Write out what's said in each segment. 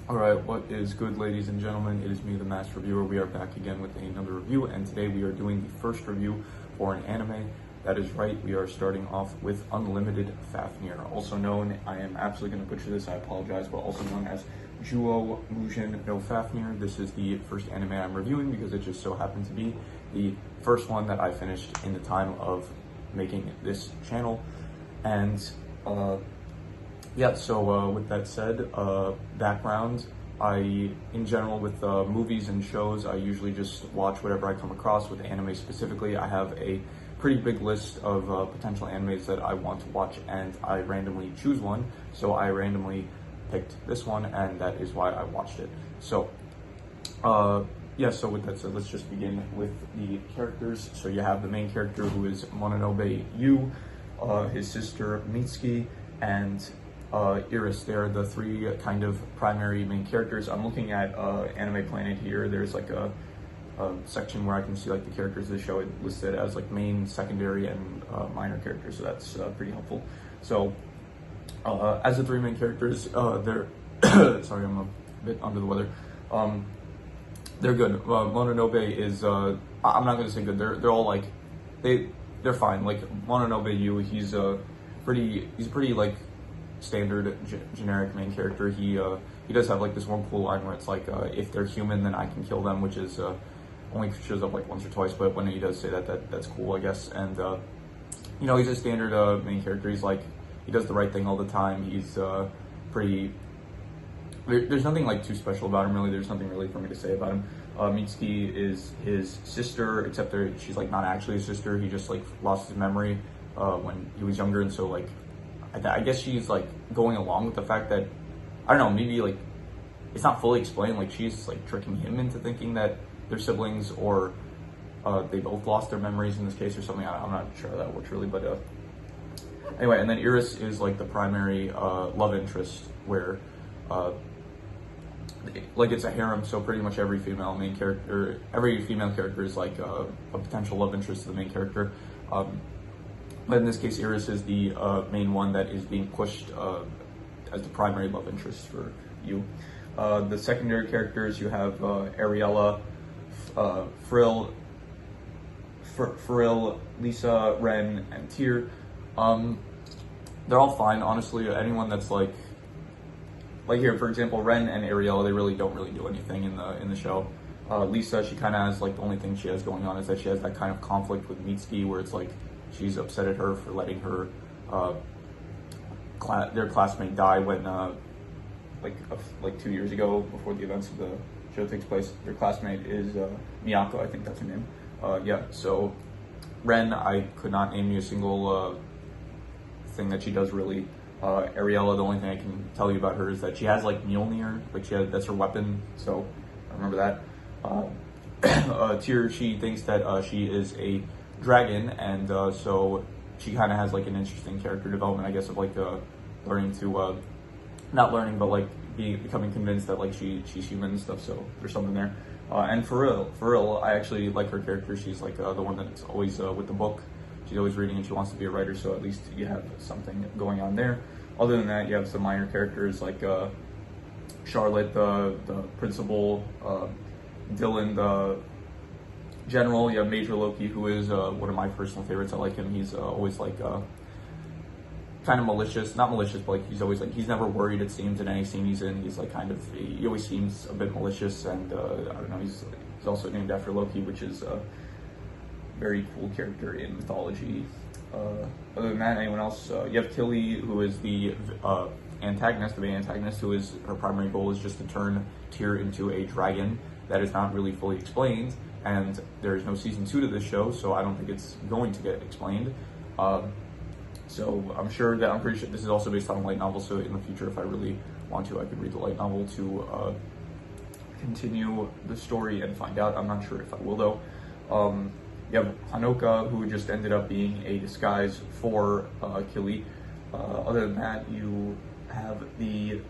Alright, what is good, ladies and gentlemen? It is me, the Master Reviewer. We are back again with another review, and today we are doing the first review for an anime. That is right, we are starting off with Unlimited Fafnir, also known, I am absolutely going to butcher this, I apologize, but also known as Juo Mujin no Fafnir. This is the first anime I'm reviewing because it just so happened to be the first one that I finished in the time of making this channel. And with that said, background, in general, with movies and shows, I usually just watch whatever I come across. With anime specifically, I have a pretty big list of potential animes that I want to watch, and I randomly choose one. So I randomly picked this one, and that is why I watched it. So, so with that said, let's just begin with the characters. So you have the main character, who is Mononobe Yu, his sister Mitsuki, and Iris. They're the three kind of primary main characters. I'm looking at Anime Planet here. There's like a section where I can see like the characters of the show listed as like main, secondary, and minor characters. So that's pretty helpful. So as the three main characters, they're sorry, I'm a bit under the weather. They're good. Mononobe is I'm not gonna say good. They're all like they're fine. Like Mononobe Yu, he's pretty like standard generic main character. He does have like this one cool line where it's like if they're human then I can kill them, which is only shows up like once or twice, but when he does say that's cool, I guess. And he's a standard main character. He's like, he does the right thing all the time. He's there's nothing like too special about him, really. There's nothing really for me to say about him. Mitsuki is his sister, except she's like not actually his sister. He just like lost his memory when he was younger, and so like I guess she's like going along with the fact that, I don't know, maybe like it's not fully explained, like she's like tricking him into thinking that they're siblings, or they both lost their memories in this case or something. I'm not sure how that works really, but anyway. And then Iris is like the primary love interest, where like it's a harem, so pretty much every female character is like a potential love interest to the main character. But in this case, Iris is the main one that is being pushed as the primary love interest for you. The secondary characters, you have Ariella, Frill, Lisa, Ren, and Tyr. They're all fine, honestly. Anyone that's like here, for example, Ren and Ariella, they really don't do anything in the show. Lisa, she kind of has like, the only thing she has going on is that she has that kind of conflict with Mitsuki, where it's like she's upset at her for letting her their classmate die when like 2 years ago, before the events of the show takes place. Their classmate is Miyako, I think that's her name. So Ren, I could not name you a single thing that she does really. Ariella, the only thing I can tell you about her is that she has like Mjolnir, like that's her weapon, so I remember that. Tyr, she thinks that she is a dragon, and so she kind of has like an interesting character development, I guess, of like learning to not learning, but like becoming convinced that like she's human and stuff. So there's something there. And for real, I actually like her character. She's like the one that's always with the book. She's always reading, and she wants to be a writer, so at least you have something going on there. Other than that, you have some minor characters like Charlotte, the principal, Dylan, the general. You have Major Loki, who is one of my personal favorites. I like him. He's always like kind of malicious, not malicious, but like he's always like, he's never worried, it seems, in any scene he's in. He's like he always seems a bit malicious, and I don't know, he's also named after Loki, which is a very cool character in mythology. Other than that, anyone else? You have Tilly, who is the antagonist, the main antagonist, who is, her primary goal is just to turn Tyr into a dragon. That is not really fully explained, and there is no season 2 to this show, so I don't think it's going to get explained. So I'm pretty sure this is also based on a light novel, so in the future, if I really want to, I could read the light novel to continue the story and find out. I'm not sure if I will, though. You have Hanoka, who just ended up being a disguise for Killy. Other than that, you have the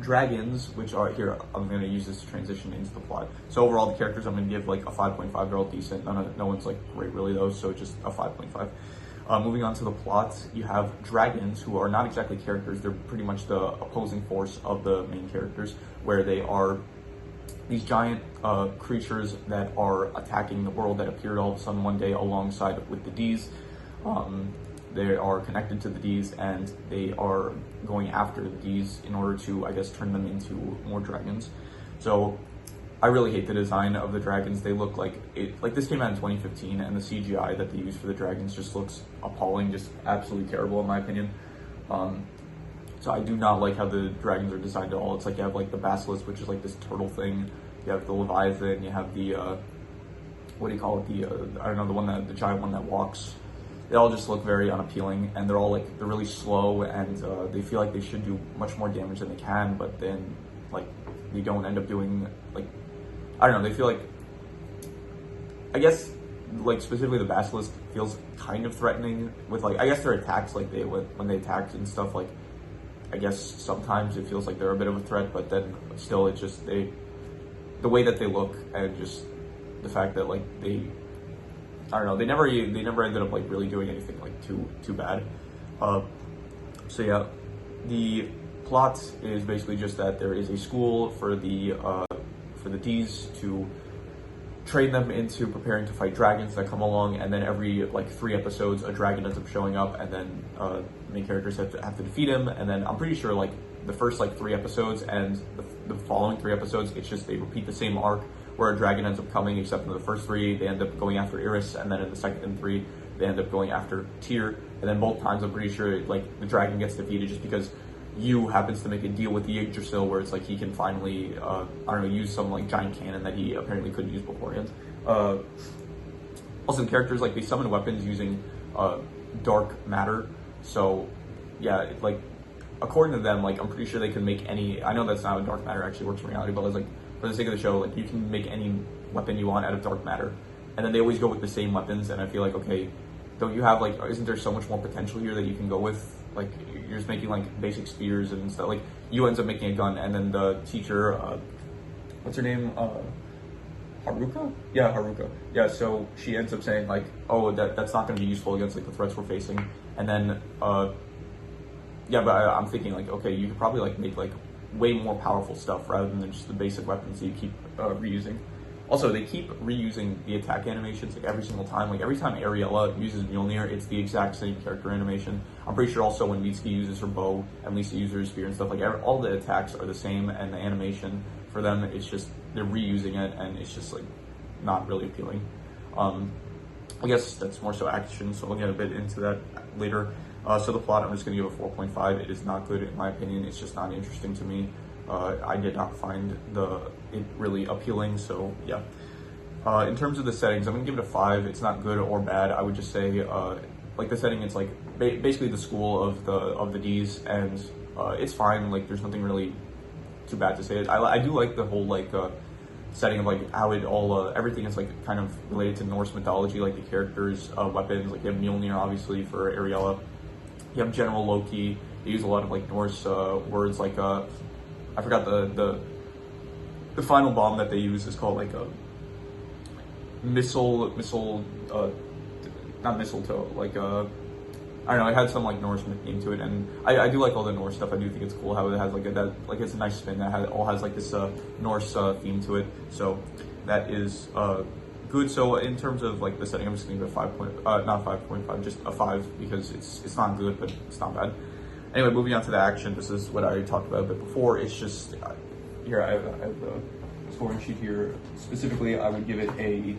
dragons, which are here. I'm going to use this to transition into the plot. So overall, the characters I'm going to give like a 5.5. They're all decent. No one's like great really though, so just a 5.5. Moving on to the plot, you have dragons who are not exactly characters. They're pretty much the opposing force of the main characters, where they are these giant creatures that are attacking the world that appeared all of a sudden one day alongside with the D's. They are connected to the D's, and they are going after the D's in order to, I guess, turn them into more dragons. So I really hate the design of the dragons. They look like this came out in 2015, and the CGI that they use for the dragons just looks appalling, just absolutely terrible in my opinion. So I do not like how the dragons are designed at all. It's like you have like the basilisk, which is like this turtle thing. You have the leviathan. You have the what do you call it? I don't know, the giant one that walks. They all just look very unappealing, and they're really slow, and they feel like they should do much more damage than they can, but then like they don't end up doing, like, I don't know, they feel like, I guess, like specifically the basilisk feels kind of threatening with, like, I guess their attacks, like when they attack and stuff, like, I guess sometimes it feels like they're a bit of a threat, but then still it's just the way that they look, and just the fact that like I don't know, they never ended up like really doing anything like too bad. So yeah, the plot is basically just that there is a school for the D's to train them into preparing to fight dragons that come along, and then every like 3 episodes a dragon ends up showing up, and then main characters have to defeat him. And then I'm pretty sure like the first like 3 episodes and the following 3 episodes, it's just they repeat the same arc where a dragon ends up coming, except in the first 3 they end up going after Iris, and then in the second and 3 they end up going after Tyr. And then both times I'm pretty sure like the dragon gets defeated just because Yu happens to make a deal with the Yggdrasil where it's like he can finally I don't know, use some like giant cannon that he apparently couldn't use beforehand. Also the characters, like, they summon weapons using dark matter. So yeah, like according to them, like I'm pretty sure they can make any, I know that's not how dark matter actually works in reality, but it's like for the sake of the show, like you can make any weapon you want out of dark matter. And then they always go with the same weapons, and I feel like, okay, don't you have like, isn't there so much more potential here that you can go with? Like you're just making like basic spears and stuff. Like you ends up making a gun, and then the teacher, what's her name? Haruka? Yeah, Haruka. Yeah, so she ends up saying like, oh, that's not going to be useful against like the threats we're facing. And then, yeah, but I'm thinking like, okay, you could probably like make like way more powerful stuff rather than just the basic weapons that you keep reusing. Also, they keep reusing the attack animations like every single time. Like every time Ariella uses Mjolnir, it's the exact same character animation. I'm pretty sure also when Mitsuki uses her bow and Lisa uses her spear and stuff, like all the attacks are the same, and the animation for them, it's just they're reusing it, and it's just like not really appealing. I guess that's more so action, so we'll get a bit into that later. So the plot, I'm just going to give a 4.5. It is not good in my opinion. It's just not interesting to me. I did not find it really appealing, so yeah. In terms of the settings, I'm gonna give it a 5. It's not good or bad. I would just say, like the setting, it's like basically the school of the D's, and it's fine. Like there's nothing really too bad to say. I do like the whole like setting of like how it all everything is like kind of related to Norse mythology, like the characters, weapons. Like you have Mjolnir obviously for Ariella. You have General Loki. They use a lot of like Norse words, like I forgot the final bomb that they use is called like a not mistletoe, like I don't know, it had some like Norse name to it, and I do like all the Norse stuff. I do think it's cool how it has like it's a nice spin that has like this Norse theme to it. So that is good. So in terms of like the setting, I'm just gonna give it a not 5.5, just a 5, because it's not good, but it's not bad. Anyway, moving on to the action, this is what I talked about a bit before. It's just, here I have the scoring sheet here. Specifically, I would give it a,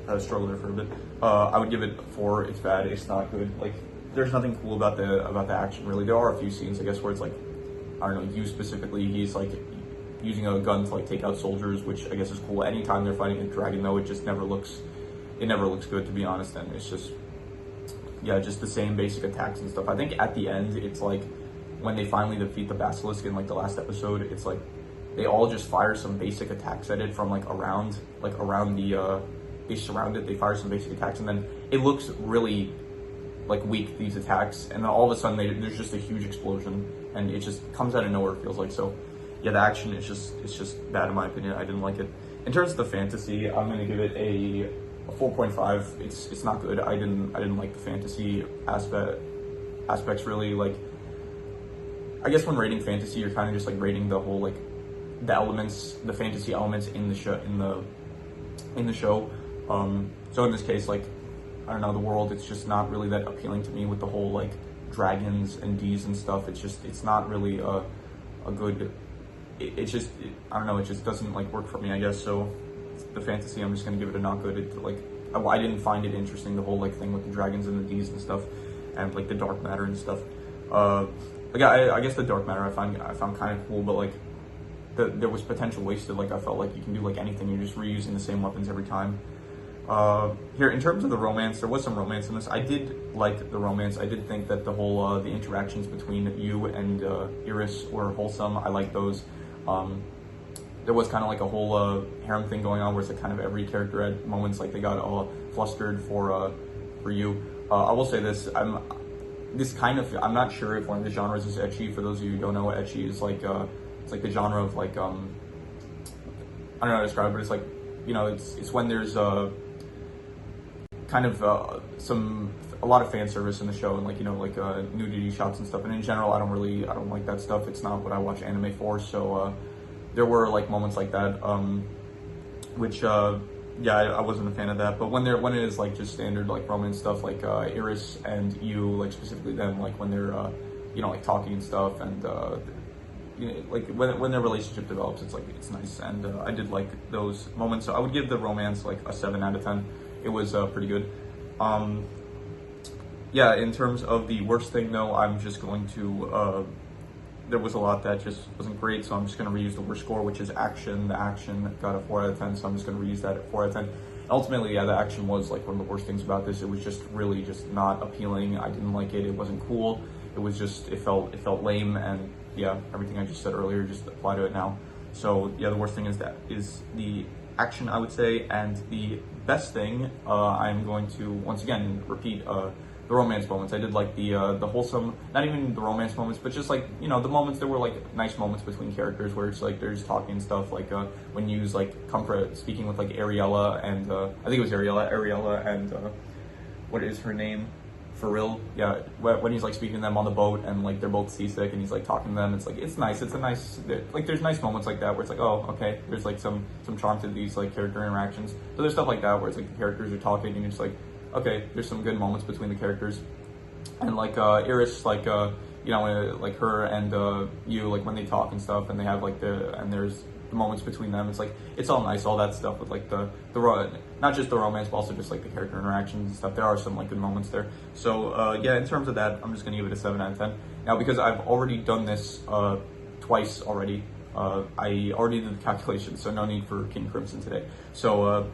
I struggled there for a bit. I would give it a 4. It's bad, it's not good. Like, there's nothing cool about the action, really. There are a few scenes, I guess, where it's like, I don't know, you specifically, he's like using a gun to like take out soldiers, which I guess is cool. Anytime they're fighting a dragon, though, it never looks good, to be honest, and it's just, yeah, just the same basic attacks and stuff. I think at the end, it's like when they finally defeat the basilisk in like the last episode, it's like they all just fire some basic attacks at it from like around the they surround it. They fire some basic attacks, and then it looks really like weak, these attacks, and then all of a sudden there's just a huge explosion, and it just comes out of nowhere, it feels like. So yeah, the action is just bad in my opinion. I didn't like it. In terms of the fantasy, I'm gonna give it a a 4.5. It's not good. I didn't like the fantasy aspects really. Like, I guess when rating fantasy, you're kind of just like rating the whole like the elements, the fantasy elements in the show So in this case, like, I don't know, the world, it's just not really that appealing to me with the whole like dragons and D's and stuff. It's not really a good. I don't know. It just doesn't like work for me, I guess. So the fantasy, I'm just gonna give it a not good. I didn't find it interesting, the whole like thing with the dragons and the D's and stuff, and like the dark matter and stuff. I guess the dark matter I found kind of cool, but like there was potential wasted. Like, I felt like you can do like anything. You're just reusing the same weapons every time. Here, in terms of the romance, there was some romance in this. I did like the romance. I did think that the whole the interactions between you and Iris were wholesome. I like those. There was kind of like a whole harem thing going on, where it's like kind of every character at moments like they got all flustered for you. I will say this: I'm not sure if one of the genres is ecchi. For those of you who don't know what ecchi is, like it's like the genre of like I don't know how to describe it, but it's like, you know, it's when there's kind of a lot of fan service in the show, and like, you know, like nudity shots and stuff. And in general, I don't like that stuff. It's not what I watch anime for. So there were like moments like that, which I wasn't a fan of that. But when it is like just standard like romance stuff, like Iris and you, like specifically them, like when they're you know, like talking and stuff, and you know, like when their relationship develops, it's nice, and I did like those moments. So I would give the romance like a 7 out of 10. It was pretty good. Yeah, in terms of the worst thing though, I'm just going to there was a lot that just wasn't great, so I'm just going to reuse the worst score, which is action. The action got a 4 out of 10, so I'm just going to reuse that at 4 out of 10. Ultimately, yeah, the action was like one of the worst things about this. It was just really just not appealing. I didn't like it. It wasn't cool. It was just, it felt lame, and yeah, everything I just said earlier just apply to it now. So yeah, the worst thing is the action, I would say, and the best thing, I'm going to once again repeat the romance moments. I did like the wholesome, not even the romance moments, but just like, you know, the moments that were like nice moments between characters where it's like they're just talking and stuff, like when Yu's like comfort speaking with like Ariella, and I think it was Ariella and what is her name? Faril, yeah, when he's like speaking to them on the boat, and like they're both seasick, and he's like talking to them. It's like, it's nice. It's a nice, like, there's nice moments like that where it's like, oh, okay, there's like some charm to these like character interactions. So there's stuff like that where it's like the characters are talking, and you're just like, okay, there's some good moments between the characters. And like Iris, like you know, like her and you, like when they talk and stuff, and they have like there's the moments between them. It's like, it's all nice, all that stuff with like the not just the romance, but also just like the character interactions and stuff. There are some like good moments there. So yeah, in terms of that, I'm just gonna give it a 7 out of 10. Now, because I've already done this twice already, I already did the calculations, so no need for King Crimson today. So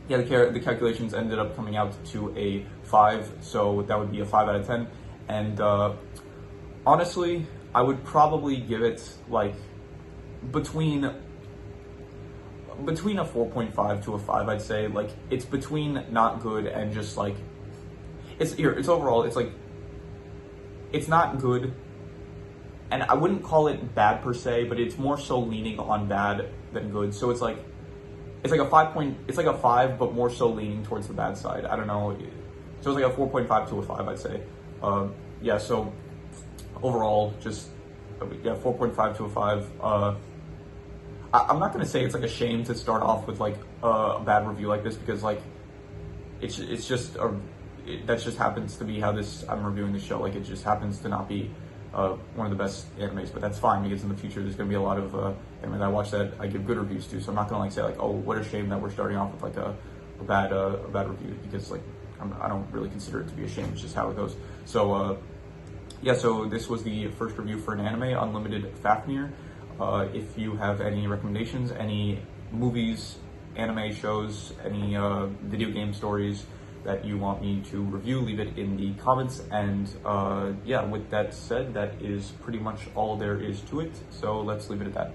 yeah, the calculations ended up coming out to a 5, so that would be a 5 out of 10. And honestly, I would probably give it like between a 4.5 to a 5, I'd say. Like, it's between not good and just like, it's overall, it's like, it's not good, and I wouldn't call it bad per se, but it's more so leaning on bad than good. So it's like a 5 it's like a 5, but more so leaning towards the bad side. I don't know. So it's like a 4.5 to a 5, I'd say. Yeah, so overall, just, yeah, 4.5 to a 5. I'm not gonna say it's like a shame to start off with like a bad review like this, because like it's just that just happens to be how I'm reviewing the show. Like, it just happens to not be one of the best animes, but that's fine, because in the future there's gonna be a lot of anime that I watch that I give good reviews to. So I'm not gonna like say like, oh, what a shame that we're starting off with like a bad review, because like I don't really consider it to be a shame. It's just how it goes. So yeah, so this was the first review for an anime, Unlimited Fafnir. If you have any recommendations, any movies, anime shows, any video game stories that you want me to review, leave it in the comments. And yeah, with that said, that is pretty much all there is to it. So let's leave it at that.